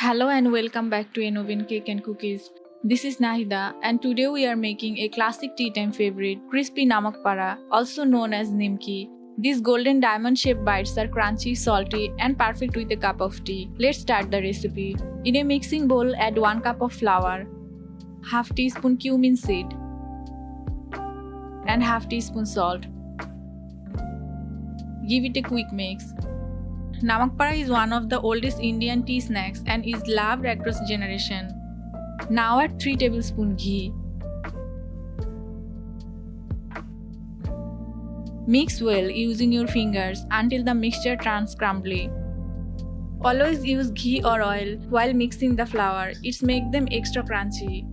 Hello and welcome back to Innovin Cake and Cookies. This is Nahida and today we are making a classic tea time favorite, crispy Namak Para, also known as Nimki. These golden diamond shaped bites are crunchy, salty and perfect with a cup of tea. Let's start the recipe. In a mixing bowl, add 1 cup of flour, half teaspoon cumin seed and half teaspoon salt. Give it a quick mix. Namak Para is one of the oldest Indian tea snacks and is loved across generations. Now add 3 tablespoons ghee. Mix well using your fingers until the mixture turns crumbly. Always use ghee or oil while mixing the flour. It makes them extra crunchy.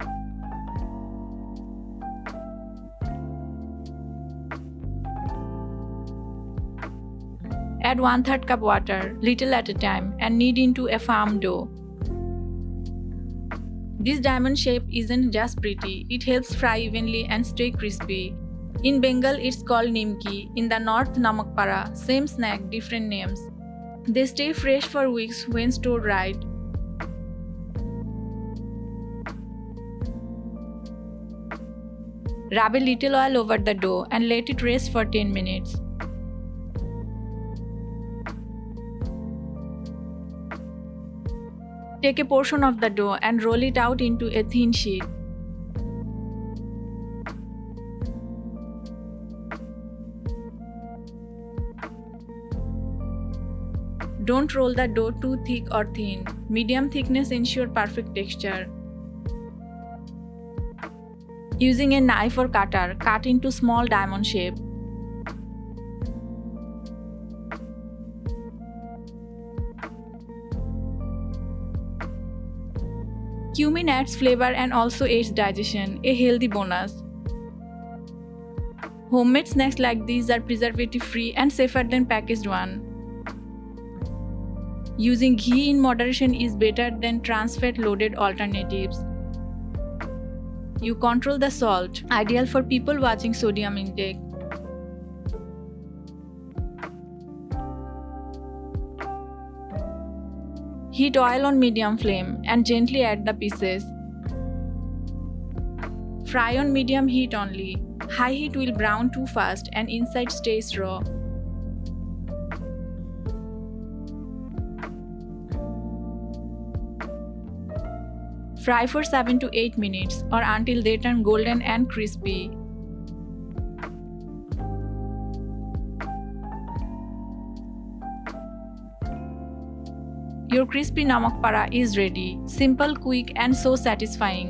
Add 1/3 cup water, little at a time, and knead into a firm dough. This diamond shape isn't just pretty, it helps fry evenly and stay crispy. In Bengal, it's called Nimki. In the north, Namak Para, same snack, different names. They stay fresh for weeks when stored right. Rub a little oil over the dough and let it rest for 10 minutes. Take a portion of the dough and roll it out into a thin sheet. Don't roll the dough too thick or thin. Medium thickness ensures perfect texture. Using a knife or cutter, cut into small diamond shape. Cumin adds flavor and also aids digestion, a healthy bonus. Homemade snacks like these are preservative-free and safer than packaged one. Using ghee in moderation is better than trans fat-loaded alternatives. You control the salt, ideal for people watching sodium intake. Heat oil on medium flame and gently add the pieces. Fry on medium heat only. High heat will brown too fast and inside stays raw. Fry for 7 to 8 minutes or until they turn golden and crispy. Your crispy Namak Para is ready. Simple, quick and so satisfying.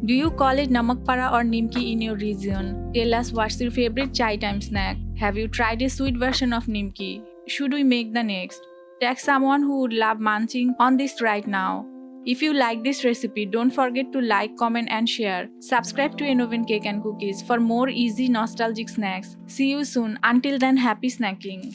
Do you call it Namak Para or Nimki in your region? Tell us what's your favorite chai time snack. Have you tried a sweet version of Nimki? Should we make the next? Tag someone who would love munching on this right now. If you like this recipe, don't forget to like, comment and share. Subscribe to Innovin Cake and Cookies for more easy nostalgic snacks. See you soon. Until then, happy snacking.